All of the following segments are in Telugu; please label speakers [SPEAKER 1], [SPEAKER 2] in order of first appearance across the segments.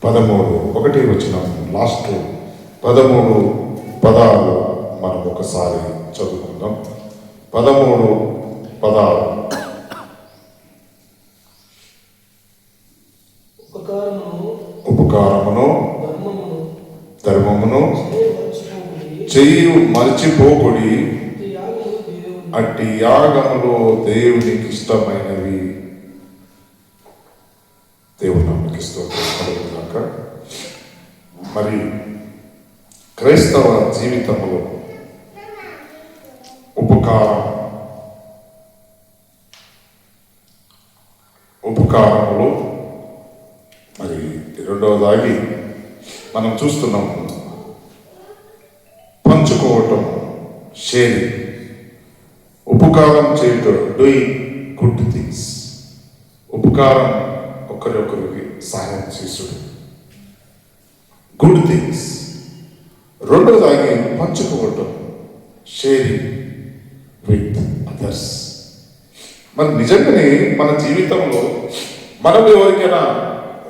[SPEAKER 1] ఒకటి వచనం లాస్ట్ 13 పదాలు మనం ఒకసారి చదువుకుందాం. 13 పదాలు. ఉపకారమును ధర్మమును చెయ్యి మర్చిపోకుడి, అట్టి యాగములో దేవునికి ఇష్టమైనవి. దేవుడు నామమునకు స్తోత్రం కలుగుగాక. మరి క్రైస్తవ జీవితంలో ఉపకారములు మరి రెండవదాగి మనం చూస్తున్నాము పంచుకోవటం, షేరింగ్, ఉపకారం చేయటం, డూయింగ్ గుడ్ థింగ్స్. ఉపకారం ఒకరికి సహాయం చేసుడు, గుడ్ థింగ్స్. రెండోదాగి పంచుకోవటం, షేరింగ్ విత్ అదర్స్. మరి నిజంగానే మన జీవితంలో మనం ఎవరికైనా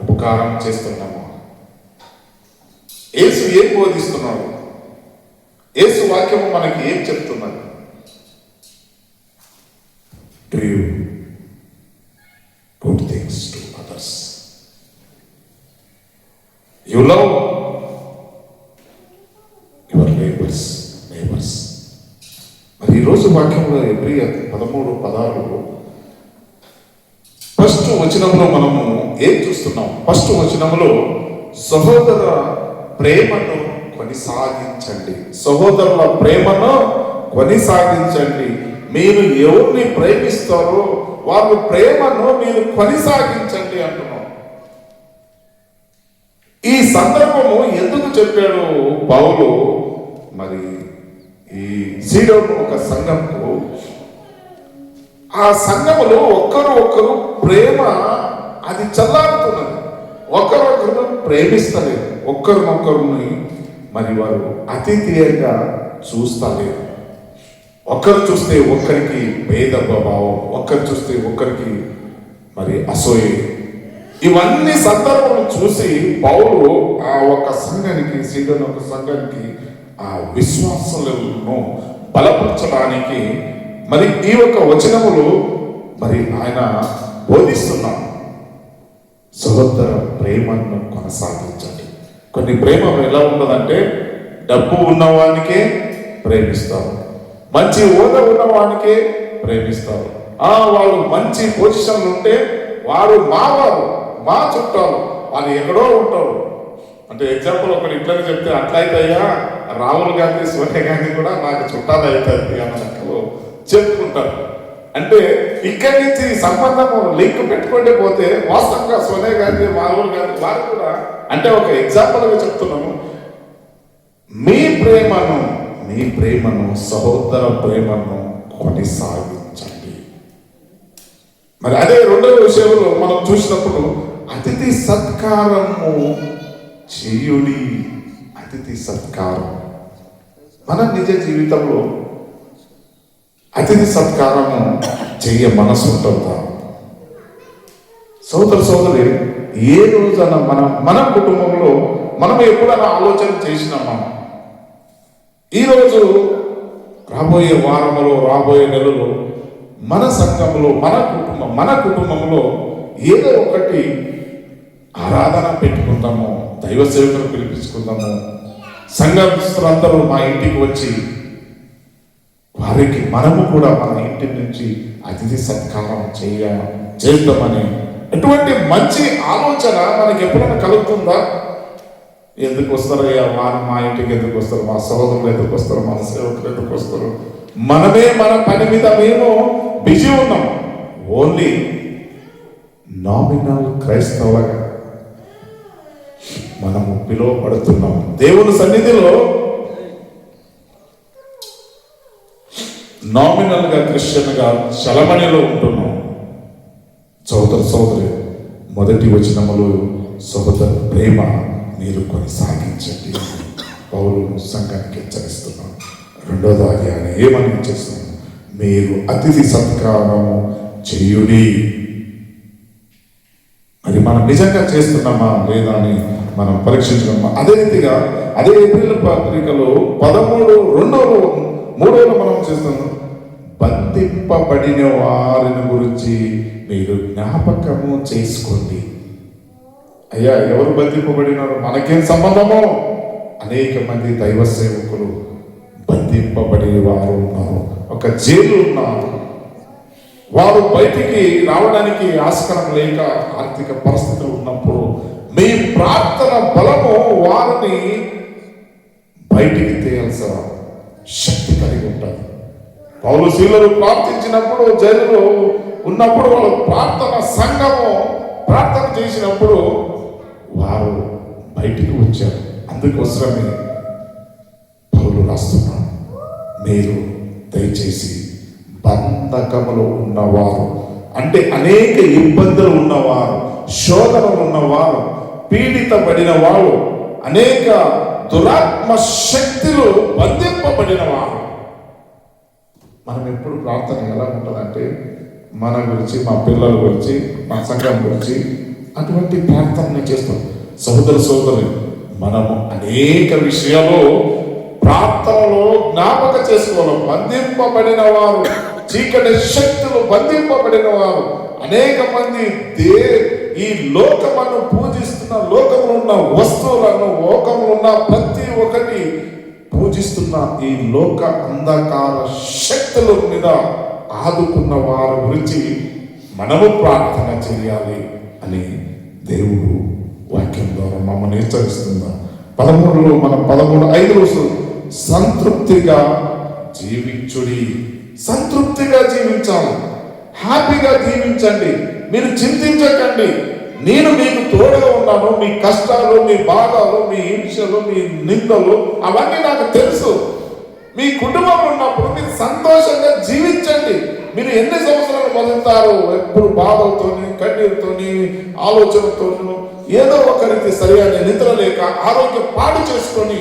[SPEAKER 1] ఉపకారం చేస్తున్నామా? యేసు ఏం బోధిస్తున్నాడు? యేసు వాక్యము మనకి ఏం చెప్తున్నది? Do you good things to others? You love your neighbours. మరి ఈరోజు వాక్యంలో ఎబ్రీ 13 పదాలు ఫస్ట్ వచనంలో మనము ఏం చూస్తున్నాం? ఫస్ట్ వచనంలో సహోదర ప్రేమను కొనసాగించండి. సహోదరుల ప్రేమను కొనసాగించండి. మీరు ఎవరిని ప్రేమిస్తారో వాళ్ళ ప్రేమను మీరు కొనసాగించండి అంటున్నాం. ఈ సందర్భము ఎందుకు చెప్పాడు పౌలు? మరి ఈ సీడోను ఒక సంఘంకు, ఆ సంఘములో ఒకరు ప్రేమ అది చల్లారుతున్నది. ఒకరొకరు ప్రేమిస్తలేదు, ఒకరినొకరిని మరి వారు అతిథేయంగా చూస్తలేదు. ఒకరు చూస్తే ఒకరికి భేదభావం, ఒకరు చూస్తే ఒకరికి మరి అసూయ. ఇవన్నీ సందర్భాలను చూసి పౌలు ఆ ఒక సంఘానికి, సీడోను ఒక సంఘానికి ఆ విశ్వాసాలను బలపరచడానికి మరి ఈ ఒక వచనములు మరి ఆయన బోధిస్తున్నాడు. సహోదర ప్రేమను కొనసాగించండి. కొన్ని ప్రేమ ఎలా ఉండదంటే, డబ్బు ఉన్నవానికే ప్రేమిస్తారు, మంచి హోదా ఉన్నవానికే ప్రేమిస్తారు. వాళ్ళు మంచి పొజిషన్లు ఉంటే వారు మా చుట్టాలు, వాళ్ళు ఎక్కడో ఉంటారు. అంటే ఎగ్జాంపుల్ ఒకటి ఇట్లా చెప్తే, అట్లయితేయ్యా రాహుల్ గాంధీ, సోనియా గాంధీ కూడా నాకు చుట్టాలు అవుతుంది అన్న లెక్కలో చెప్పుకుంటారు. అంటే ఇక్కడి నుంచి సంబంధము లింక్ పెట్టుకుంటే పోతే వాస్తవంగా సోనియా గాంధీ, రాహుల్ గాంధీ వారు కూడా, అంటే ఒక ఎగ్జాంపుల్గా చెప్తున్నాము, మీ ప్రేమను సహోదర ప్రేమను కొనసాగించండి. మరి అదే రెండవ విషయంలో మనం చూసినప్పుడు అతిథి సత్కారము చేయుడి. అతిథి సత్కారం మన నిజ జీవితంలో అతిథి సత్కారము చెయ్య మనసు ఉంటుందా? సోదరి, ఏ రోజైనా మన కుటుంబంలో మనం ఎప్పుడైనా ఆలోచన చేసినామా? ఈరోజు రాబోయే వారంలో, రాబోయే నెలలో మన సంఘంలో, మన కుటుంబంలో ఏదో ఒకటి ఆరాధన పెట్టుకుందాము, దైవ సేవకులు పిలిపించుకుందాము, సంఘస్థులందరూ మా ఇంటికి వచ్చి వారికి మనము కూడా మన ఇంటి నుంచి అతిథి సత్కారం చేద్దామని ఎటువంటి మంచి ఆలోచన మనకి ఎప్పుడైనా కలుగుతుందా? ఎందుకు వస్తారయ్యా వారు మా ఇంటికి, ఎందుకు వస్తారు మా సహోదరులు, ఎందుకు వస్తారు మన సేవకులు, ఎందుకు వస్తారు? మనమే మన పని మీద మేము బిజీ ఉన్నాం. ఓన్లీ నామినల్ క్రైస్తవులుగా మనము పిలువబడుతున్నాం. దేవుని సన్నిధిలో నామినల్ గా క్రిస్టియన్ గా చలమణిలో ఉంటున్నాం. సోదరి, మొదటి వచనములో సహోదర ప్రేమ మీరు కొనసాగించండి పౌలు సంఘానికి హెచ్చరిస్తున్నాడు. రెండోదాగి ఆయన ఏమని చేస్తున్నాడు? మీరు అతిథి సత్కారము చేయుడి. మరి మనం నిజంగా చేస్తున్నామా లేదా అని మనం పరీక్షించుకున్నాం. అదే రీతిగా అదే ఏప్రిల్ పత్రికలో 13:2-3 మనం చేస్తున్నాం. బంధింపబడిన వారిని గురించి మీరు జ్ఞాపకము చేసుకోండి. అయ్యా, ఎవరు బంధింపబడినారు? మనకేం సంబంధమో? అనేక మంది దైవ సేవకులు బంధింపబడి వారు ఉన్నారు, ఒక జైలు ఉన్నారు. వారు బయటికి రావడానికి ఆస్కారం లేక ఆర్థిక పరిస్థితులు ఉన్నప్పుడు మీ ప్రార్థన బలము వారిని బయటికి తేయాల్సిన శక్తి కలిగి ఉంటుంది. పౌలు శీలలు ప్రార్థించినప్పుడు, జైలులో ఉన్నప్పుడు వాళ్ళు ప్రార్థన సంఘము ప్రార్థన చేసినప్పుడు వారు బయటికి వచ్చారు. అందుకోసమే పౌలు రాస్తున్నాడు, మీరు దయచేసి బంధకములో ఉన్నవారు, అంటే అనేక ఇబ్బందులు ఉన్నవారు, శోధనలు ఉన్నవారు, పీడితపడిన వారు, అనేక దురాత్మ శక్తులు బంధింపబడిన వారు. మనం ఎప్పుడు ప్రార్థన ఎలా ఉంటుందంటే మన గురించి, మా పిల్లల గురించి, మా సంఘం గురించి అటువంటి ప్రార్థన చేస్తాం. సోదరులు, మనము అనేక విషయాలు ప్రార్థనలో జ్ఞాపక చేసుకోవాలి. బంధింపబడిన వారు, చీకటి శక్తులు బంధింపబడిన వారు, అనేక మంది ఈ లోకమును పూజిస్తున్న, లోకములో ఉన్న వస్తువులను, లోకములో ఉన్న ప్రతి ఒక్కటి పూజిస్తున్న ఈ లోక అంధకార శక్తుల మీద ఆదుకున్న వారి గురించి మనము ప్రార్థన చేయాలి అని దేవుడు వాక్యం ద్వారా మమ్మల్ని హెచ్చరిస్తుందా. 13లో మనం 13:5 సంతృప్తిగా జీవించుడి. సంతృప్తిగా జీవించాలి, హ్యాపీగా జీవించండి. మీరు చింతించకండి, నేను మీకు తోడుగా ఉన్నాను. మీ కష్టాలు, మీ బాధలు, మీ హింసలు, మీ నిందలు అవన్నీ నాకు తెలుసు. మీ కుటుంబం ఉన్నప్పుడు మీరు సంతోషంగా జీవించండి. మీరు ఎన్ని సంవత్సరాలు బతుకుతారు? ఎప్పుడు బాధలతోని, కన్నీరుతోని, ఆలోచనతోనూ, ఏదో ఒకరికి సరైన నిద్ర లేక ఆరోగ్యం పాడు చేసుకొని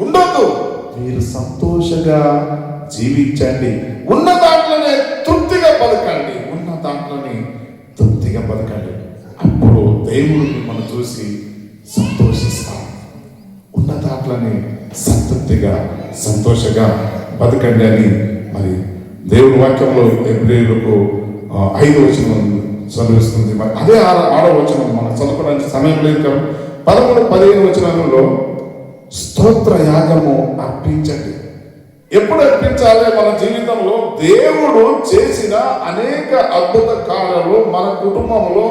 [SPEAKER 1] ఉండొద్దు. మీరు సంతోషంగా జీవించండి. ఉన్న దాంట్లోనే తృప్తిగా బతకండి. ఉన్న దాంట్లోనే తృప్తిగా బతకండి. అప్పుడు దేవుడు మిమ్మల్ని చూసి సంతోషిస్తాడు. ఉన్న దాంట్లోనే సంతృప్తిగా, సంతోషంగా బతకండి అని మరి దేవుని వాక్యంలో హెబ్రీయులకు 5 చదివిస్తుంది. మరి అదే 6 మనం చదువుకోవడానికి సమయం లేదు కదా. 13-15 స్తోత్ర యాగము అర్పించండి. ఎప్పుడు అర్పించాలి? మన జీవితంలో దేవుడు చేసిన అనేక అద్భుత కార్యాలు మన కుటుంబంలో,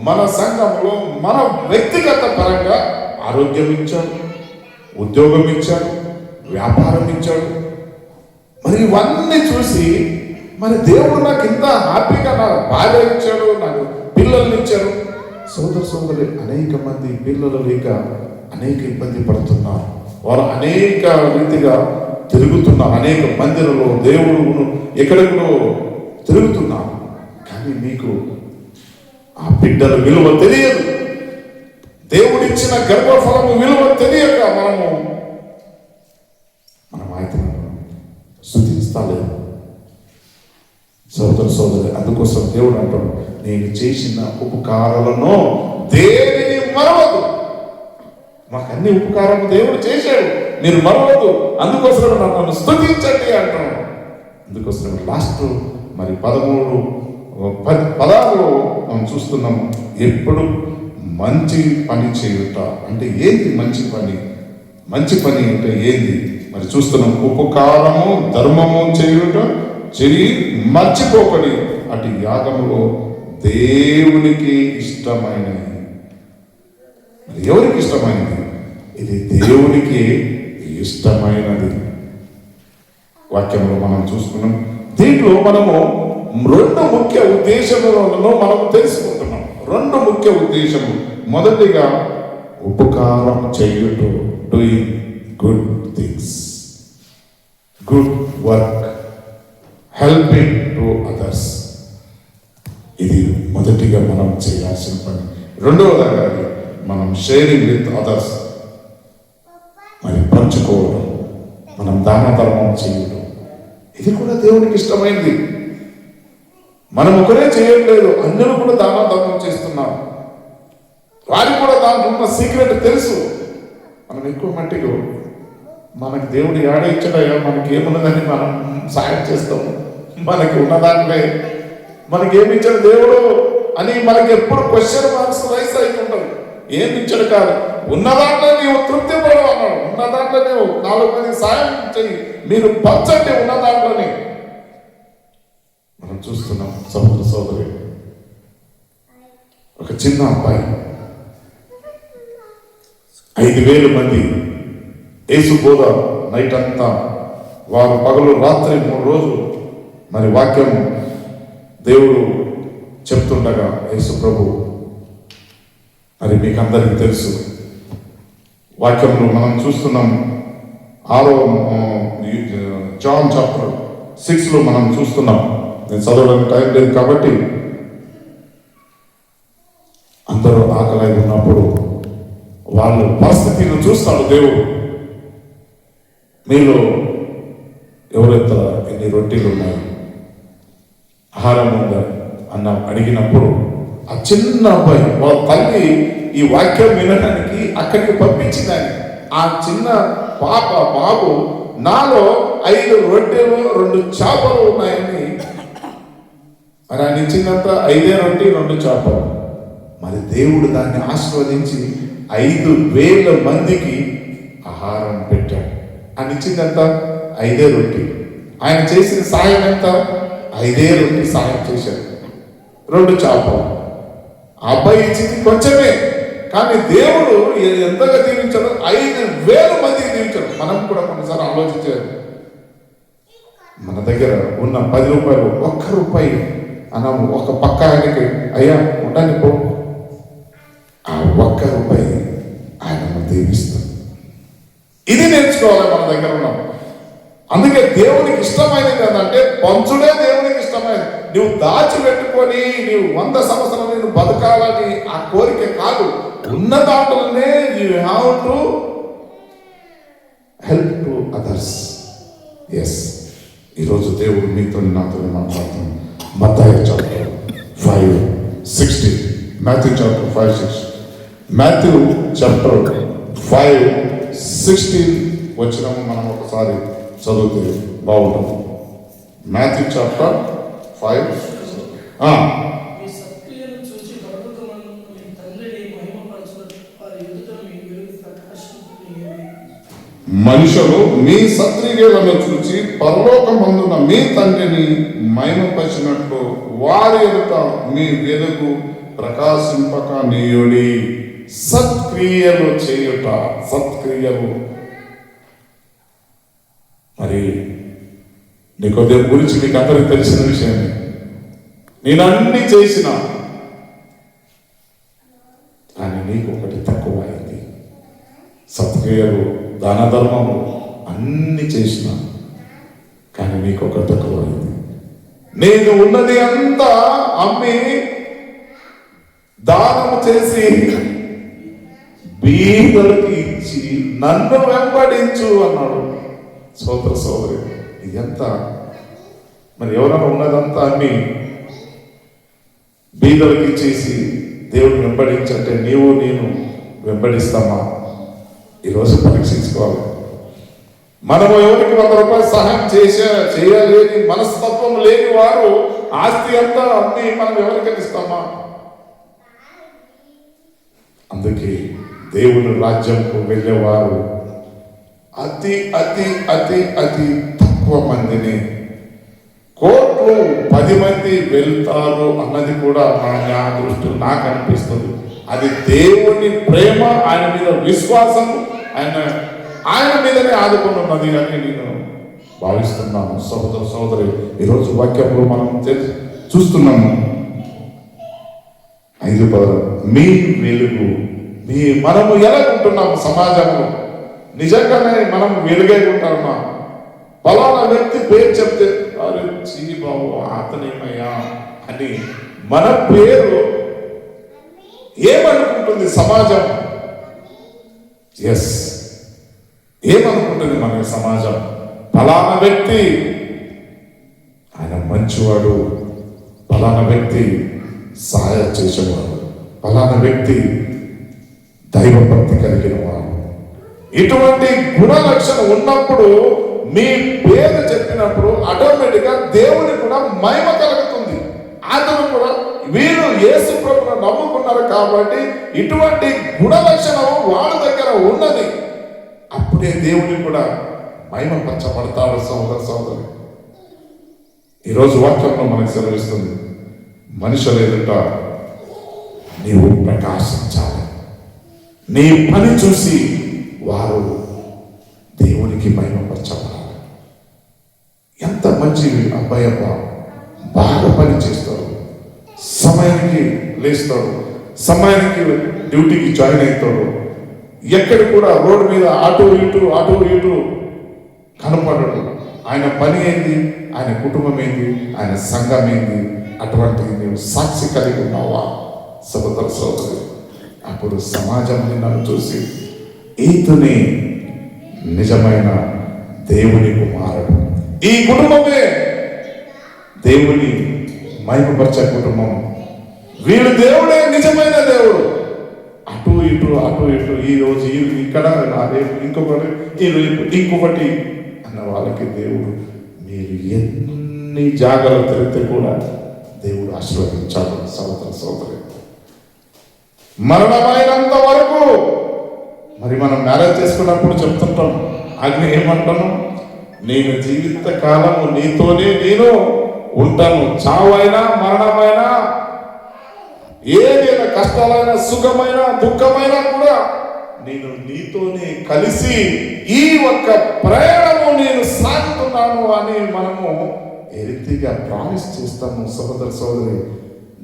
[SPEAKER 1] మన సంఘంలో, మన వ్యక్తిగత పరంగా ఆరోగ్యం ఇచ్చాడు, ఉద్యోగం ఇచ్చాడు, వ్యాపారం ఇచ్చాడు. మరి ఇవన్నీ చూసి మరి దేవుడు నాకు ఇంత హ్యాపీగా, నాకు భార్య ఇచ్చాడు, నాకు పిల్లల్ని ఇచ్చాడు. సోదరి అనేక మంది పిల్లలు లేక అనేక ఇబ్బంది పడుతున్నారు. వారు అనేక రీతిగా తిరుగుతున్నారు, అనేక మందిరంలో దేవుడు ఎక్కడెక్కడో తిరుగుతున్నారు. కానీ మీకు ఆ బిడ్డల విలువ తెలియదు. దేవుడిచ్చిన గర్భఫలము విలువ తెలియక మనం ఆయన స్తుతించలేదు. సోదరి, అందుకోసం దేవుడు అంటాడు, నేను చేసిన ఉపకారాలను దేనిని మరవదు. మాకు అన్ని ఉపకారాలు దేవుడు చేశాడు, మీరు మరవదు. అందుకోసం నన్ను స్తుతించండి అంటాడు. అందుకోసం లాస్ట్ మరి 13-16 మనం చూస్తున్నాము. ఎప్పుడు మంచి పని చేయుట అంటే ఏంటి? మంచి పని, మంచి పని అంటే ఏంది మరి చూస్తున్నాం. ఉపకారము, ధర్మము చేయుట చెయ్యి, మర్చిపోకడి అటు యాగములో దేవునికి ఇష్టమైనది. ఎవరికి ఇష్టమైనది? ఇది దేవునికి ఇష్టమైనది. వాక్యంలో మనం చూసుకున్నాం. దీంట్లో మనము 2 ముఖ్య ఉద్దేశములను మనం తెలుసుకుంటున్నాం. 2 ముఖ్య ఉద్దేశము. మొదటిగా ఉపకారం చేయుట, doing good things, good work, helping to others. ఇది మొదటిగా మనం చేయాల్సిన పని. రెండవదిగా మనం షేరింగ్ విత్ అదర్స్, మరి పంచుకోవడం, మనం దాన ధర్మం చేయడం, ఇది కూడా దేవునికి ఇష్టమైంది. మనం ఒకరే చేయట్లేదు, అందరూ కూడా దాన ధర్మం చేస్తున్నారు. వారికి కూడా దాంట్లో ఉన్న సీక్రెట్ తెలుసు. మనం ఎక్కువ మట్టిలో మనకి దేవుడు ఏడ ఇచ్చాడయ్యా, మనకి ఏమున్నదని మనం సాయం చేస్తాము. మనకి ఉన్న దాంట్లో మనకి ఏమి ఇచ్చాడు దేవుడు అని మనకి ఎప్పుడు క్వశ్చన్ మార్క్స్ రైస్ అవుతుంటారు. ఏమి ఇచ్చాడు కాదు, ఉన్న దాంట్లో నీవు తృప్తి పడవు అన్నాడు. ఉన్న దాంట్లో నీవు 4 మంది సాయం చెయ్యి, మీరు పంచండి ఉన్న దాంట్లోనే. మనం చూస్తున్నాం సహోదర సోదరి, ఒక చిన్న అబ్బాయి 5,000 మంది యేసు బోధ నైట్ అంతా, వారు పగలు రాత్రి 3 రోజులు మరి వాక్యం దేవుడు చెప్తుండగా యేసు ప్రభు మరి మీకు అందరికీ తెలుసు. వాక్యంలో మనం చూస్తున్నాం 6వ జాన్ చాప్టర్ 6లో మనం చూస్తున్నాం. నేను చదవడానికి టైం లేదు కాబట్టి, అందరూ ఆకలి ఉన్నప్పుడు వాళ్ళ పరిస్థితిని చూస్తాడు దేవుడు. మీలో ఎవరెంత ఎన్ని రొట్టెలు ఉన్నాయి, ఆహారం ఉందా అన్న అడిగినప్పుడు ఆ చిన్న అబ్బాయి వాళ్ళ తల్లి ఈ వాక్యం వినడానికి అక్కడికి పంపించిందని, ఆ చిన్న బాబు నాలో 5 రొట్టెలు 2 చేపలు ఉన్నాయని మరి ఆయన ఇచ్చిందంత 5 రొట్టె 2 చేపలు. మరి దేవుడు దాన్ని ఆశీర్వదించి 5,000 మందికి ఆహారం పెట్టాడు. ఆయన ఇచ్చిందంత 5 రొట్టె. ఆయన చేసిన సాయం ఎంత? 5 రొట్టె సాయం చేశాడు, 2 చేపలు. ఆ అబ్బాయి ఇచ్చింది కొంచెమే, కానీ దేవుడు ఎంతగా దీవించాడు, 5,000 మందికి దీవించాడు. మనం కూడా కొన్నిసార్లు ఆలోచించారు, మన దగ్గర ఉన్న 10 రూపాయలు, 1 రూపాయి అన్నాము ఒక పక్క ఆయనకి, అయ్యా ఉండని పో, ఆ 1 రూపాయి ఆయనను దీవిస్తాడు. ఇది నేర్చుకోవాలి మన దగ్గర ఉన్నాం. అందుకే దేవునికి ఇష్టమైనది ఏంటంటే పంచుడే దేవునికి ఇష్టమైనది. నువ్వు దాచిపెట్టుకొని నీవు 100 సంవత్సరాలు నేను బతకాలని ఆ కోరిక కాదు. ఉన్న దాంట్లోనే you have to help to others. Yes, ఈరోజు దేవుడు మీతో నాతో మాట్లాడుతున్నాడు. మత్తయి chapter 5:16, Matthew chapter 5:6, Matthew chapter 5:16 వచ్చినాము. మనం ఒకసారి చదివితే బాగుంటుంది. Matthew chapter 5. మనుషులు మీ సత్క్రియలను చూచి పరలోకమందున మీ తండ్రిని మహిమపరిచినట్లు వారి ఎదుట మీ వెలుగు ప్రకాశింపక నీయుడి. సత్క్రియలు చేయుట, సత్క్రియలు. మరి నికోదేము గురించి మీకు అందరికి తెలిసిన విషయమే. నేను అన్ని చేసిన, కానీ నీకు ఒకటి తక్కువ అయింది. సత్క్రియలు, దాన ధర్మము అన్ని చేసిన, కానీ నీకు ఒకటి తక్కువ అయింది. నేను ఉన్నది అంతా అమ్మి దానము చేసి బీదలకు ఇచ్చి నన్ను వెంబడించు అన్నాడు. సోదర సోదరి, ఇదంతా మరి ఎవరైనా ఉన్నదంతా అన్ని బీదలకు ఇచ్చేసి దేవుడు వెంబడించంటే నీవు నేను వెంబడిస్తామా? ఈరోజు పరీక్షించుకోవాలి. మనము ఎవరికి 100 రూపాయలు సహాయం చేయలేని మనస్తత్వం లేని వారు ఆస్తి అంతా అన్ని మనం ఎవరికి ఇస్తామా? అందుకే దేవుని రాజ్యంకు వెళ్ళేవారు అతి అతి అతి అతి తక్కువ మందిని, కోట్లు 10 మంది వెళ్తారు అన్నది కూడా నా దృష్టిలో నాకు అనిపిస్తుంది. అది దేవుని ప్రేమ, ఆయన మీద విశ్వాసం, ఆయన మీదనే ఆదుకొని ఉన్నది అని నేను భావిస్తున్నాను. సహోదర సహోదరి, ఈరోజు వాక్యంలో మనం చూస్తున్నాము 5 మీ వెలుగు. మనము ఎలా ఉంటున్నాము సమాజంలో? నిజంగానే మనం వెలుగే ఉంటామా? ఫలానా వ్యక్తి పేరు చెప్తే అరే చీ బాబు అతనేమయ్యా అని మన పేరు ఏమనుకుంటుంది సమాజం? ఎస్, ఏమనుకుంటుంది మన సమాజం? ఫలానా వ్యక్తి ఆయన మంచివాడు, ఫలానా వ్యక్తి సహాయం చేసేవాడు, ఫలానా వ్యక్తి దైవభక్తి కలిగిన వారు. ఇటువంటి గుణ లక్షణం ఉన్నప్పుడు మీ పేరు చెప్పినప్పుడు ఆటోమేటిక్గా దేవుని కూడా మహిమ కలుగుతుంది. అతను కూడా వీరు యేసు ప్రభువును నమ్ముకున్నారు కాబట్టి ఇటువంటి గుణ లక్షణం వాళ్ళ దగ్గర ఉన్నది. అప్పుడే దేవుని కూడా మహిమపరచబడతాడు. సోదర సోదరి, ఈరోజు వాక్యంలో మనకు సెలవిస్తుంది, మనుషుల ఎదుట నీవు ప్రకాశించాలి. నీ పని చూసి వారు దేవునికి మహిమపరచబడాలి. ఎంత మంచి అబ్బాయి అబ్బా, బాగా పని చేస్తాడు, సమయానికి లేస్తాడు, సమయానికి డ్యూటీకి జాయిన్ అవుతాడు, ఎక్కడ కూడా రోడ్డు మీద అటు ఇటు కనపడడు. ఆయన పని ఏంది, ఆయన కుటుంబం ఏంది, ఆయన సంఘం ఏంది, అటువంటిది నీవు సాక్షి కలిగి ఉన్నావా సోదర సోదరి? అప్పుడు సమాజం నన్ను చూసి ఈతని నిజమైన దేవుని కుమారుడు, ఈ కుటుంబమే దేవుని మహిమపరిచే కుటుంబం, వీడు దేవుడే నిజమైన దేవుడు. అటు ఇటు ఈ రోజు ఇక్కడ, రేపు ఇంకొకటి, ఈ రేపు ఇంకొకటి అన్న వాళ్ళకి దేవుడు మీరు ఎన్ని జాగ్రత్తలు తిరిగితే కూడా దేవుడు ఆశీర్వదించాడు. సోదర సోదరి, మరణమైనంత వరకు మరి మనం మ్యారేజ్ చేసుకున్నప్పుడు చెప్తుంటాం, అగ్ని ఏమంటాను, నేను జీవిత కాలము నీతోనే నేను ఉంటాను, చావైనా మరణమైనా ఏదైనా కష్టాలైనా సుఖమైన దుఃఖమైనా కూడా నేను నీతోనే కలిసి ఈ ఒక్క ప్రయాణము నేను సాగుతున్నాను అని మనము ఏ రీతిగా ప్రామిస్ చేస్తాము. సోదర సోదరి,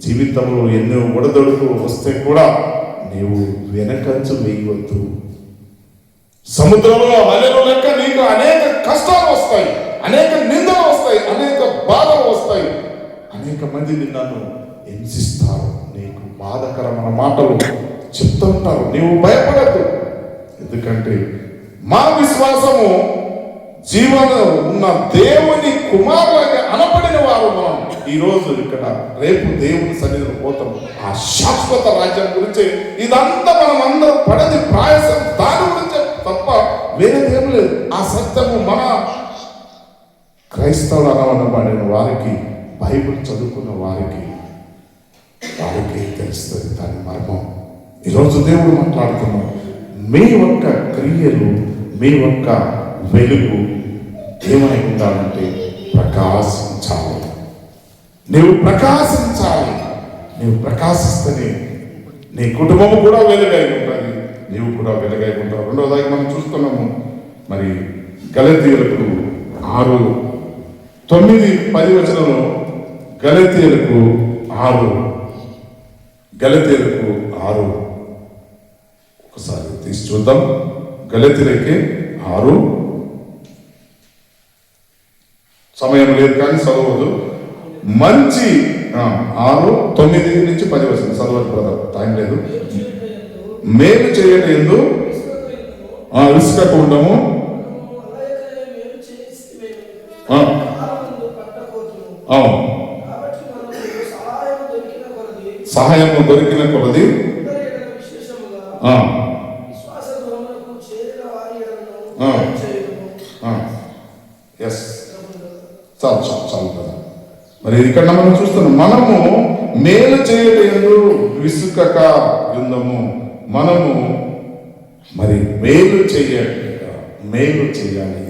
[SPEAKER 1] జీవితంలో ఎన్నో ఒడదొడుకు వస్తే కూడా నీవు వెనకంచు వేయవద్దు. సముద్రంలో అలలు లెక్క నీకు అనేక కష్టాలు వస్తాయి, అనేక నిందలు వస్తాయి, అనేక బాధలు వస్తాయి, అనేక మంది నిన్ను హింసిస్తారు, నీకు బాధకరమైన మాటలు చెప్తుంటారు. నీవు భయపడద్దు, ఎందుకంటే మా విశ్వాసము జీవన ఉన్న దేవుని కుమారులకి అనపడిన వారు మనం ఈరోజు ఇక్కడ, రేపు దేవుని సన్నిధిలో పోతాం. ఆ శాశ్వత రాజ్యం గురించి ఇదంతా మనం అందరం పడని ప్రయాసం దాని గురించే తప్ప వేరేదేం లేదు. ఆ సత్యము మన క్రైస్తవులు అనబడిన వారికి, బైబిల్ చదువుకున్న వారికి తెలుస్తుంది దాని మర్మం. ఈరోజు దేవుడు మాట్లాడుతున్నాం, మీ యొక్క క్రియలు, మీ యొక్క వెలుగు ఏమై ఉండాలంటే ప్రకాశించాలి. నీవు ప్రకాశించాలి. నీవు ప్రకాశిస్తేనే నీ కుటుంబము కూడా వెలుగై ఉంటుంది, నీవు కూడా వెలుగై ఉంటావు. రెండోదానికి మనం చూస్తున్నాము, మరి గలతీయులకు 6:9-10 గలతీయులకు 6 ఒకసారి తీసి చూద్దాం. గలతీయులకి 6, సమయం లేదు కానీ చదవదు. మంచి 6:9-10 చదవదు బ్రదర్, టైం లేదు. మేలు చేయడం ఎందు విసుకకు ఉండము, సహాయము దొరికిన కొలది చాలు కదా. మరి ఇక్కడ మనం చూస్తున్నాం, మనము మేలు చేయలేదు విసుకక యుందము, మనము మరి మేలు చేయాలి.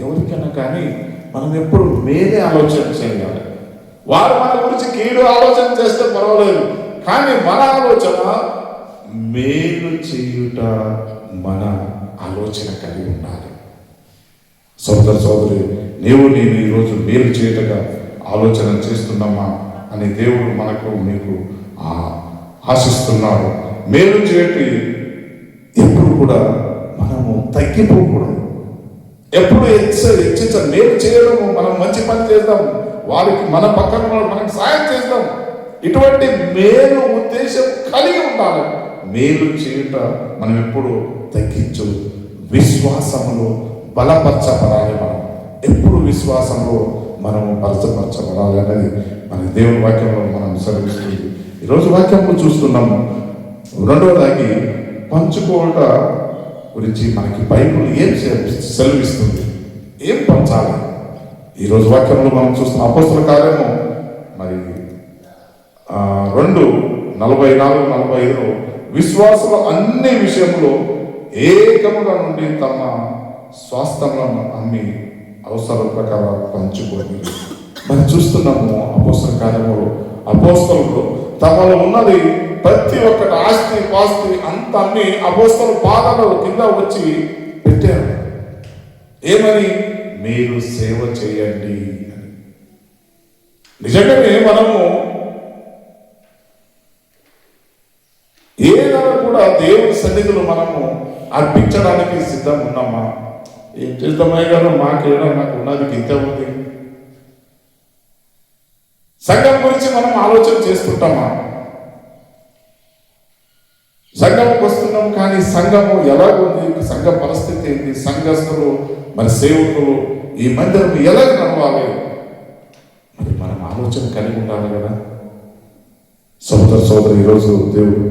[SPEAKER 1] ఎవరికైనా కానీ మనం ఎప్పుడు మేలే ఆలోచన చేయాలి. వారు మన గురించి కీడు ఆలోచన చేస్తే పర్వాలేదు, కానీ మన ఆలోచన మేలు చేయుట మన ఆలోచన కలిగి ఉండాలి. సోదర సోదరి, నేను ఈరోజు మేలు చేయటగా ఆలోచన చేస్తున్నామా అని దేవుడు మీకు ఆశిస్తున్నాడు. మేలు చేయటి ఎప్పుడు కూడా మనము తగ్గిపోకూడదు. ఎప్పుడు హెచ్చించాలి. మేలు చేయడము, మనం మంచి పని చేద్దాం, వారికి మన పక్కన మనకు సాయం చేద్దాం, ఇటువంటి మేలు ఉద్దేశం కలిగి ఉండాలి. మేలు చేయుట మనం ఎప్పుడు తగ్గించు. విశ్వాసములో బలపరచబడాలి. మనం ఎప్పుడు విశ్వాసంలో మనము బలపరచబడాలి అనేది మన దేవుని వాక్యంలో మనం సెలవిస్తుంది. ఈరోజు వాక్యంలో చూస్తున్నాము. రెండవదానికి పంచుకోవట గురించి మనకి బైబిల్ ఏం సెలవిస్తుంది, ఏం పంచాలి? ఈరోజు వాక్యంలో మనం చూస్తున్న అపోస్తల కార్యము మరి 2:44-45 విశ్వాసులు అన్ని విషయంలో ఏకముగా నుండి తమ స్వాస్థ్యములను అమ్మి అవసరం ప్రకారం పంచుకొని మరి చూస్తున్నాము. అపోస్తల కార్యములు అపోస్తలు తమలో ఉన్నది ప్రతి ఒక్కటి ఆస్తి పాస్తి అంత అమ్మి అపోస్తలు పాదాల కింద వచ్చి పెట్టారు. ఏమని? మీరు సేవ చేయండి అని. నిజంగానే మనము ఏదైనా కూడా దేవుని సన్నిధిలో మనము అర్పించడానికి సిద్ధం ఉన్నామా? ఏం చేద్దామయ్య గారు, మాకేదో నాకు ఉన్నది ఇంత ఉంది. సంఘం గురించి మనం ఆలోచన చేస్తుంటామా? సంఘంకి వస్తున్నాం కానీ సంఘము ఎలాగుంది, సంఘ పరిస్థితి ఏంటి, సంఘస్థులు మరి సేవకులు ఈ మందిరం ఎలాగ నడవాలి, మరి మనం ఆలోచన కలిగి ఉండాలి కదా సోదరు. ఈరోజు దేవుడు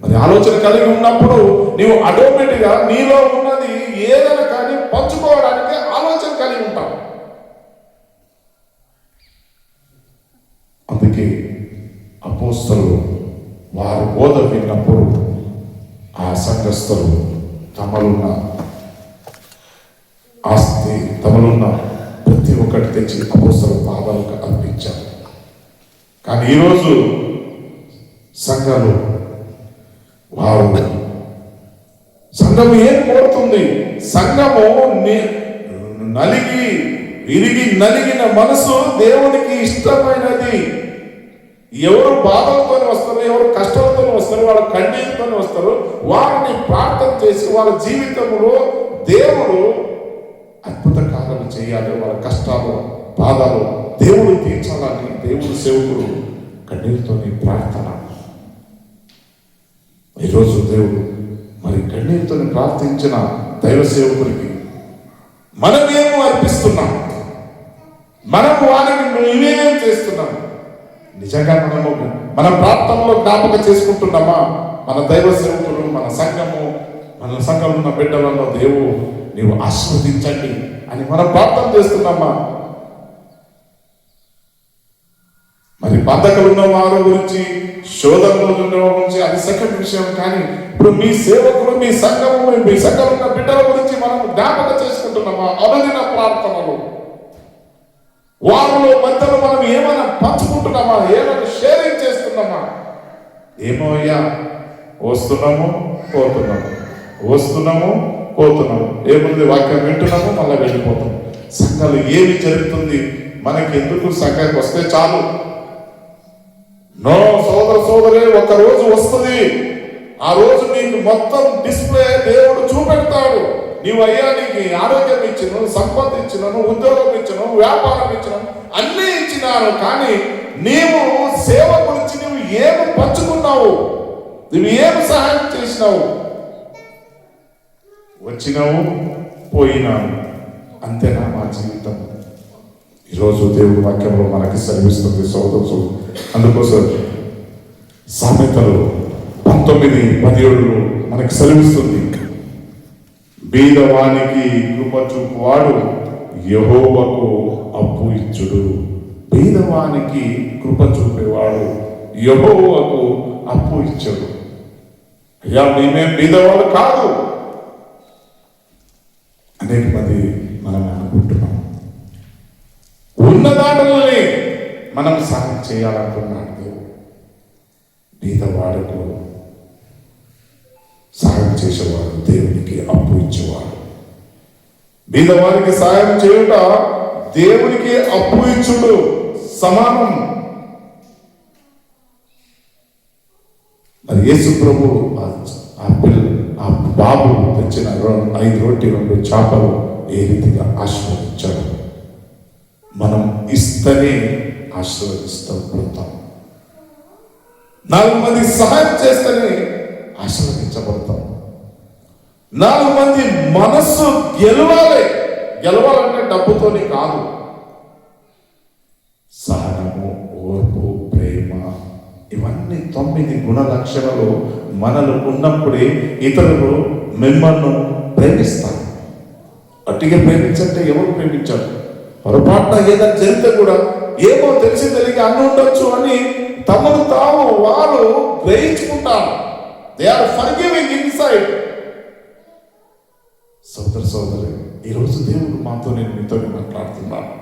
[SPEAKER 1] మరి ఆలోచన కలిగి ఉన్నప్పుడు నీవు ఆటోమేటిక్గా నీలో ఉన్నది ఏదైనా కానీ పంచుకోవడానికి ఆలోచన కలిగి ఉంటావు. అందుకే అపోస్తలులు వారు బోధ విన్నప్పుడు ఆ సంఘస్థులు తమలున్న ఆస్తి, తమలున్న ప్రతి ఒక్కటి తెచ్చి అపోస్తలుల పాదాలకు అర్పించారు. కానీ ఈరోజు సంఘాలు వారు సంఘము ఏం కోరుతుంది? సంఘము నలిగిన మనసు దేవునికి ఇష్టమైనది. ఎవరు బాధలతో వస్తారు, ఎవరు కష్టాలతో వస్తారు, వాళ్ళ కన్నీటితో వస్తారు, వారిని ప్రార్థన చేసి వాళ్ళ జీవితంలో దేవుడు అద్భుత కార్యాలు చేయాలి. వాళ్ళ కష్టాలు బాధలు దేవుడు తీర్చాలని దేవుడు సేవకుడు కన్నీటితోని ప్రార్థన. ఈరోజు దేవుడు మరి కన్నీటితోని ప్రార్థించిన దైవ సేవకుడికి మనమేమో అర్పిస్తున్నాం, మనం వారిని నువ్వేమేం చేస్తున్నాం? నిజంగా మనము మన ప్రార్థనలో జ్ఞాపకం చేసుకుంటున్నామా? మన దైవ సేవకులు, మన సంఘంలో ఉన్న బిడ్డలలో దేవుడు నీవు ఆశీర్వదించండి అని మనం ప్రార్థన చేస్తున్నామా? మరి బంధకులు ఉన్న వారి గురించి, శోధనలో ఉన్న వారి గురించి అది సెకండ్ విషయం. కానీ ఇప్పుడు మీ సేవకులు, మీ సంఘంలో ఉన్న బిడ్డల గురించి మనం జ్ఞాపకం చేసుకుంటున్నామా? అనుదిన ప్రార్థనలు వారిలో మధ్యలో మనం ఏమైనా పంచుకుంటున్నామా? ఏమైనా షేరింగ్ చేస్తున్నామా? ఏమో అయ్యా, వస్తున్నాము పోతున్నాము, ఏముంది వాక్యం వింటున్నాము, మళ్ళీ వెళ్ళిపోతాము. సంఘాలు ఏమి జరుగుతుంది మనకి? ఎందుకు సంఘానికి వస్తే చాలు? నో సోదరే, ఒక రోజు వస్తుంది. ఆ రోజు నీకు మొత్తం డిస్ప్లే దేవుడు చూపెడతాడు. నీవు అయ్యా, నీకు ఆరోగ్యం ఇచ్చినాను, సంపద ఇచ్చినాను, ఉద్యోగం ఇచ్చినాను, వ్యాపారం ఇచ్చినాను, అన్నీ ఇచ్చినాను. కానీ నీవు సేవ గురించి నువ్వు ఏమి పంచుకున్నావు? నువ్వు ఏమి సహాయం చేసినావు? వచ్చినావు, పోయినావు, అంతేనా మా జీవితం? ఈరోజు దేవుడి వాక్యంలో మనకి సెలవిస్తుంది సోదరు. అందుకోసం సామెతలు 19:17 మనకి సెలవిస్తుంది, బీదవానికి కృప చూపువాడు యెహోవాకు అప్పు ఇచ్చుడు. బీదవానికి కృప చూపేవాడు యెహోవాకు అప్పు ఇచ్చుడు. అయ్యా, మేమేం బీదవాడు కాదు అనేక మంది మనం అనుకుంటున్నాం. ఉన్న దాంట్లోనే మనం సహాయం చేయాలనుకున్నాడు దేవుడు. బీదవాడుకు సహాయం చేసేవాడు దేవునికి అప్పు ఇచ్చేవాడు. బీదవారికి సహాయం చేయుట దేవునికి అప్పు ఇచ్చుడు సమానం. మరి యేసు ప్రభు ఆ బాబు తెచ్చిన 5 రొట్టె 2 చేపలు ఏ రీతిగా ఆశీర్వదించాడు? మనం ఇస్తేనే ఆశీర్వదిస్తాం. 4 మంది సహాయం చేస్తేనే ఆశీర్వదించబడతాం. 4 మంది మనస్సు గెలవాలంటే డబ్బుతోని కాదు. సహనము, ఓర్పు, ప్రేమ ఇవన్నీ 9 గుణ లక్షణాలు మనలో ఉన్నప్పుడే ఇతరులు మిమ్మల్ని ప్రేమిస్తారు. అట్టిగా ప్రేమించంటే ఎవరు ప్రేమించారు? పొరపాటున ఏదైనా జరిగితే కూడా ఏమో తెలిసి తెలియక అన్ని ఉండొచ్చు అని తమను తాము వారు గ్రహించుకుంటారు. They are forgiving inside. సోదరి, ఈరోజు దేవుడు మాతో, నేను మీతో మాట్లాడుతున్నాను,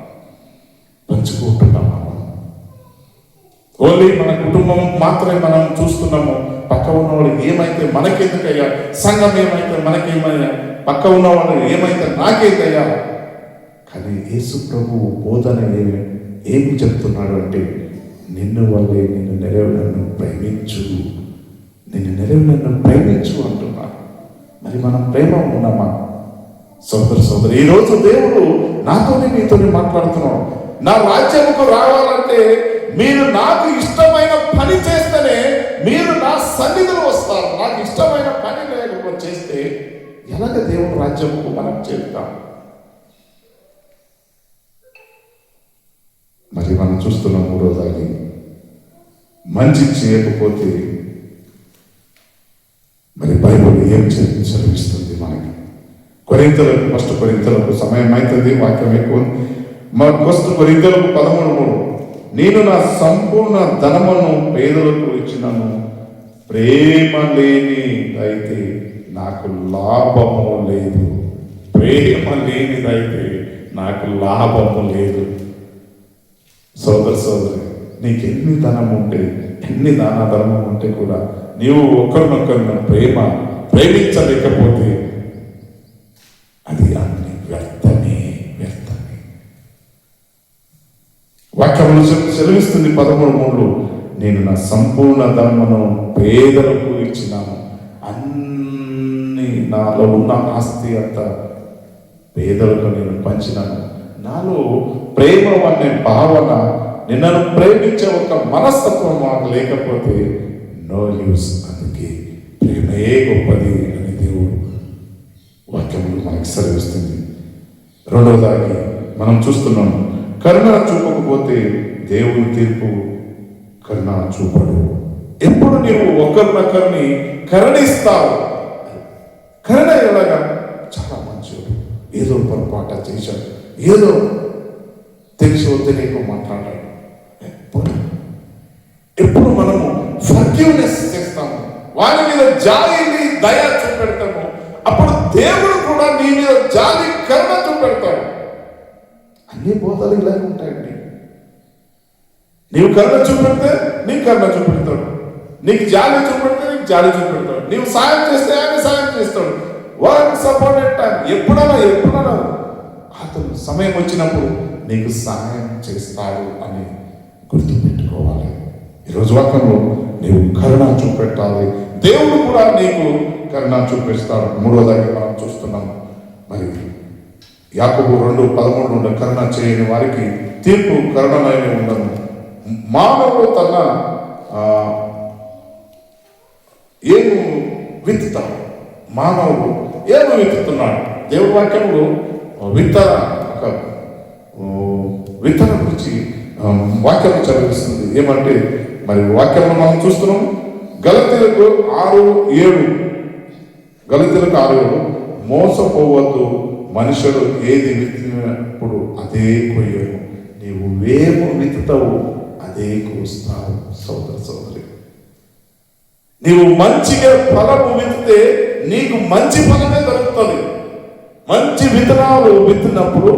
[SPEAKER 1] పంచుకుంటున్నాము. ఓన్లీ మన కుటుంబం మాత్రమే మనం చూస్తున్నాము. పక్క ఉన్నవాడు ఏమైతే మనకెందుకయ్యా, సంఘం ఏమైతే మనకేమైనా, పక్క ఉన్నవాడు ఏమైతే నాకేదయ్యా. కానీ యేసు ప్రభు బోధన ఏమి చెప్తున్నాడు అంటే, నిన్ను వల్లే నిన్ను నెరవేరను ప్రేమించు, నిన్ను నెరవేరను ప్రేమించు అంటున్నాడు. మరి మనం ప్రేమ ఉన్నామా? సోదరి, ఈరోజు దేవుడు నాతోనే మీతోనే మాట్లాడుతున్నాడు. నా రాజ్యముకు రావాలంటే మీరు నాకు ఇష్టమైన పని చేస్తేనే మీరు నా సన్నిధిలో వస్తారు. నాకు ఇష్టమైన పని లేకపోతే చేస్తే ఎలాగ దేవుడు రాజ్యముకు మనం చేరుతాం? మరి మనం చూస్తున్నాం, మూడోదాన్ని మంచి చేయకపోతే మరి బైబిల్ ఏం చదివిస్తుంది మనకి? ఫస్ట్ కొరింథీయులకు సమయం అవుతుంది, వాక్యం ఎక్కువ. ఫస్ట్ కొరింథీయులకు 13:3, నేను నా సంపూర్ణ ధనమును పేదలకు ఇచ్చినను, ప్రేమ లేనిదైతే నాకు లాభము లేదు. ప్రేమ లేనిదైతే నాకు లాభము లేదు. సోదరి, నీకు ఎన్ని ధనం ఉంటే, ఎన్ని దాన ధర్మం ఉంటే కూడా నీవు ఒకరినొకరిని ప్రేమించలేకపోతే అది అన్ని వ్యర్థమే. వాక్యములు సెలవిస్తుంది 13:3, నేను నా సంపూర్ణ ధర్మను పేదలకు ఇచ్చినాను. అన్ని నాలో ఉన్న ఆస్తి అంతా పేదలకు నేను పంచినాను. నాలో ప్రేమ అనే భావన, నిన్ను ప్రేమించే ఒక మనస్తత్వం మాకు లేకపోతే నో యూస్. అందుకే ప్రేమే గొప్పది అని దేవుడు వాక్యములు మనకి సెలవిస్తుంది. రెండవదాన్ని మనం చూస్తున్నాము, కరుణ చూపకపోతే దేవుని తీర్పు కరుణ చూపడు. ఎప్పుడు నీవు ఒకరినొకరిని కరుణిస్తావు. కరుణ ఎలాగా? చాలా మంచివాడు, ఏదో పొరపాటు చేశాడు, ఏదో తెలుసో తెలియక మాట్లాడాడు. ఎప్పుడు మనము ఫర్గివ్నెస్ చేస్తాము, వారి మీద జాలిని దయ చూపెడతాము, అప్పుడు దేవుడు కూడా నీ మీద జాలి కరుణ చూపెడతాడు. అన్ని బోధలు ఇలాగే ఉంటాయండి. నీవు కరుణ చూపెడితే నీకు కరుణ చూపెడతాడు, నీకు జాలి చూపెడితే నీకు జాలి చూపెడతాడు, నీవు సాయం చేస్తే ఆయన సాయం చేస్తాడు. వన్ సపోర్టెడ్ టైం, ఎప్పుడైనా అతను సమయం వచ్చినప్పుడు నీకు సహాయం చేస్తాడు అని గుర్తుపెట్టుకోవాలి. ఈరోజు వాక్యంలో నీవు కరుణ చూపెట్టాలి, దేవుడు కూడా నీకు కరుణ చూపిస్తాడు. మూడోదాన్ని మనం చూస్తున్నాము, మరి యాకోబు 2:13 కరుణ చేయని వారికి తీర్పు కరుణమైన ఉండదు. మానవుడు తన ఏమి విత్తుతాడు, మానవుడు ఏమి విత్తుతున్నాడు? దేవుడి వాక్యంలో విత్తన గురించి వాక్యం చదివిస్తుంది. ఏమంటే మరి వాక్యంలో మనం చూస్తున్నాం, గలతీయులకు 6:7 మోసపోవద్దు, మనుషుడు ఏది విత్తినప్పుడు అదే కొయ్యను, నీవు ఏమో విత్తుతావు అదే కోస్తావు. సోదరి, నీవు మంచిగా ఫలము విత్తితే నీకు మంచి ఫలమే దొరుకుతుంది. మంచి విత్తనాలు విత్తినప్పుడు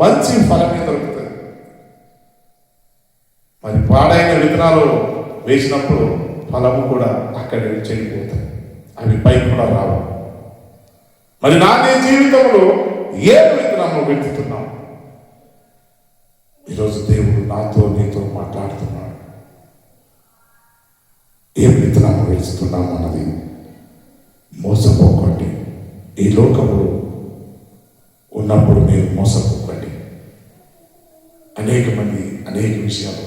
[SPEAKER 1] మంచి ఫలమే దొరుకుతుంది. మరి పాడైన విత్తనాలు వేసినప్పుడు ఫలము కూడా అక్కడే చెడిపోతాయి, అవి పైకి కూడా రావు. మరి నాకే జీవితంలో ఏ విత్తనాలు విత్తుతున్నాం? ఈరోజు దేవుడు నాతో నీతో మాట్లాడుతున్నాడు. ఏ విత్తనాలు వేస్తున్నాం అన్నది మోసపోకండి. ఈ లోకంలో ఉన్నప్పుడు మీరు మోసపోకండి. అనేక మంది అనేక విషయాలు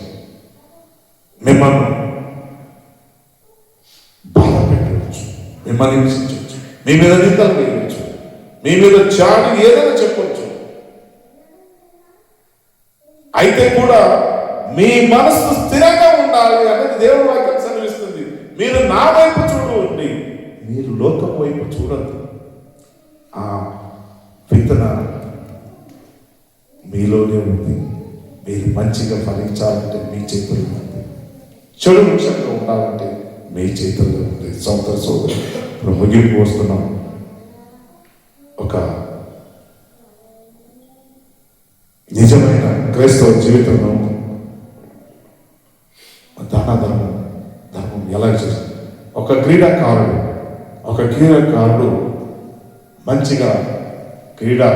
[SPEAKER 1] మిమ్మల్ని బాధ పెట్టవచ్చు, మిమ్మల్ని హింసించవచ్చు, మీ మీద నిందలు వేయవచ్చు, మీ మీద చాటి ఏదైనా చెప్పవచ్చు. అయితే కూడా మీ మనసు స్థిరంగా ఉండాలి అనేది దేవుడు వాక్యం సెలవిస్తుంది. మీరు నా వైపు చూడండి, మీరు లోకం వైపు చూడద్దు. ఆ విత్తన మీలోనే ఉంది. మీరు మంచిగా ఫలించాలంటే మీ చేతుల్లో ఉంది. చెడు వృక్షంగా ఉండాలంటే మీ చేతుల్లో ఉంది. సోదర సోదరు, ఇప్పుడు ముగింపు వస్తున్నాం. ఒక నిజమైన క్రైస్తవ జీవితంలో ధర్మం ఎలా చేస్తుంది? ఒక క్రీడాకారుడు మంచిగా క్రీడా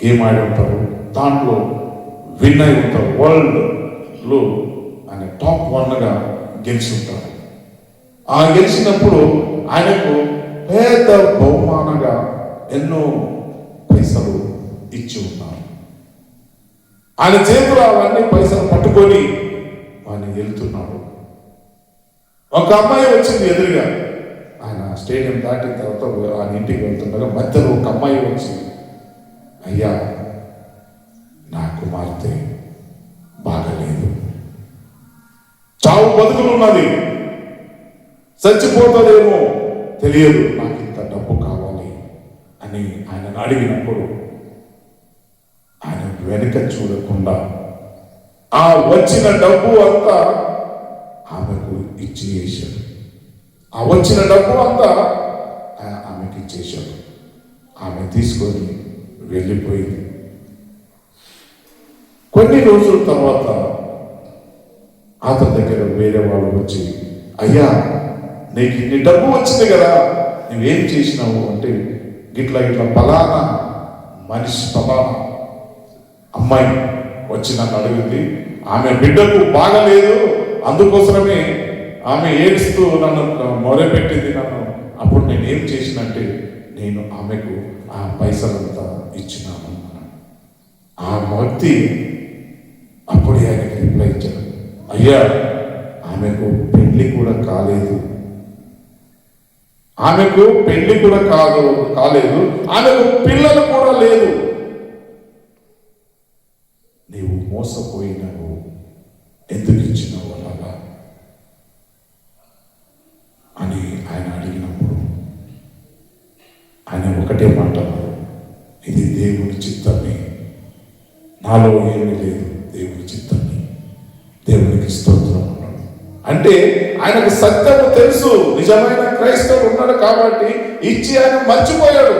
[SPEAKER 1] గేమ్ ఆడి ఉంటారు, దాంట్లో విన్ అయి ఉంటారు, వరల్డ్లో ఆయన టాప్ 1గా గెలిచి ఉంటారు. ఆ గెలిచినప్పుడు ఆయనకు పెద్ద బహుమానంగా ఎన్నో పైసలు ఇచ్చి ఉన్నారు. ఆయన చేతులు అవన్నీ పైసలు పట్టుకొని ఆయన వెళ్తున్నాడు. ఒక అమ్మాయి వచ్చింది ఎదురుగా. ఆయన స్టేడియం దాటిన తర్వాత ఆయన ఇంటికి వెళ్తుండగా మధ్యలో ఒక అమ్మాయి వచ్చి, అయ్యా, నా కుమార్తె బాగలేదు, చావు బతుకులు ఉన్నది, చచ్చిపోతుందేమో తెలియదు, నాకు ఇంత డబ్బు కావాలి అని ఆయనను అడిగినప్పుడు ఆయన వెనుక చూడకుండా ఆ వచ్చిన డబ్బు అంతా ఆమెకు ఇచ్చేసాడు. ఆ వచ్చిన డబ్బు అంతా ఆమెకి ఇచ్చేసాడు. ఆమె తీసుకొని వెళ్ళిపోయింది. కొన్ని రోజుల తర్వాత అతని దగ్గర వేరే వాళ్ళు వచ్చి, అయ్యా, నీకు ఇన్ని డబ్బు వచ్చింది కదా, నువ్వేం చేసినావు అంటే, గిట్లా పలానా మనిషి, పలానా అమ్మాయి వచ్చి నన్ను అడిగింది, ఆమె బిడ్డకు బాగలేదు, అందుకోసమే ఆమె ఏడుస్తూ నన్ను మొరపెట్టింది నన్ను. అప్పుడు నేను ఏం చేసినంటే, నేను ఆమెకు ఆ పైసలంతా ఇచ్చినాను. ఆ వ్యక్తి అప్పుడే ఆయనకి రిప్లై ఇచ్చాడు, అయ్యా, ఆమెకు పెళ్లి కూడా కాలేదు, ఆమెకు పిల్లలు కూడా లేదు, నీవు మోసపోయినావు, ఎందుకు ఇచ్చినావు అలాగా అని ఆయన అడిగినప్పుడు ఆయన ఒకటే మాట, ఇది దేవుని చిత్తమే, నాలో ఏమీ లేదు, దేవుని చిత్తమే, దేవునికి స్తోత్రం అన్నాడు. అంటే ఆయనకు సత్యము తెలుసు, నిజమైన క్రైస్తవుడు ఉన్నాడు కాబట్టి ఇచ్చి ఆయన మర్చిపోయాడు.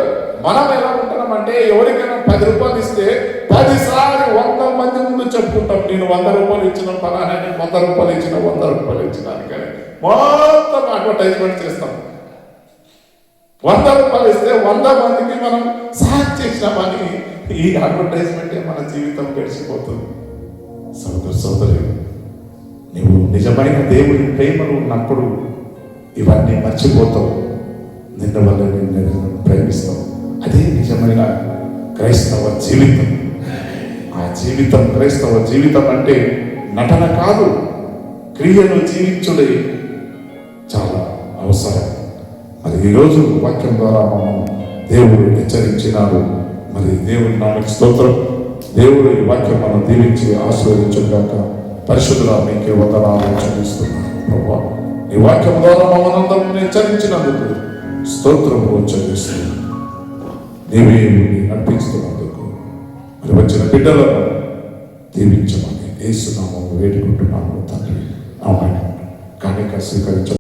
[SPEAKER 1] మనం ఎలా ఉంటున్నామంటే, ఎవరికైనా 10 రూపాయలు ఇస్తే 10 సార్లు 100 మంది ముందు చెప్పుకుంటాం, నేను 100 రూపాయలు ఇచ్చిన పలానా, 100 రూపాయలు ఇచ్చిన, 100 రూపాయలు ఇచ్చినాను, కానీ మొత్తం అడ్వర్టైజ్మెంట్ చేస్తాం. 100 రూపాయలు ఇస్తే 100 మందికి మనం సహాయం చేసినామని ఈ అడ్వర్టైజ్మెంటే మన జీవితం గడిచిపోతుంది. సోదరి, నువ్వు నిజమైన దేవుని ప్రేమలు ఉన్నప్పుడు ఇవన్నీ మర్చిపోతావు, నిన్న వల్ల నిన్ను ప్రేమిస్తావు. అదే నిజమైన క్రైస్తవ జీవితం. ఆ జీవితం, క్రైస్తవ జీవితం అంటే నటన కాదు, క్రియను జీవించుడే చాలా అవసరం. మరి ఈరోజు వాక్యం ద్వారా మనం దేవుడు హెచ్చరించినాడు. మరి దేవుని నామకి స్తోత్రం. దేవుడు ఈ వాక్యం మనం దీవించి ఆశీర్వదించుగాక. పరిశుద్ధుడా, మీకే వందనాలు చెల్లిస్తున్నాను ప్రభువా. ఈ వాక్యం ద్వారా మమ్మల్ని హెచ్చరించినందుకు స్తోత్రము చెల్లిస్తున్నాను. నీవే నడిపిస్తున్నందుకు మరి వచ్చిన బిడ్డలను దీవించమని యేసు నామములో వేడుకుంటున్నాము తండ్రి. ఆమేన్. కానుక స్వీకరించ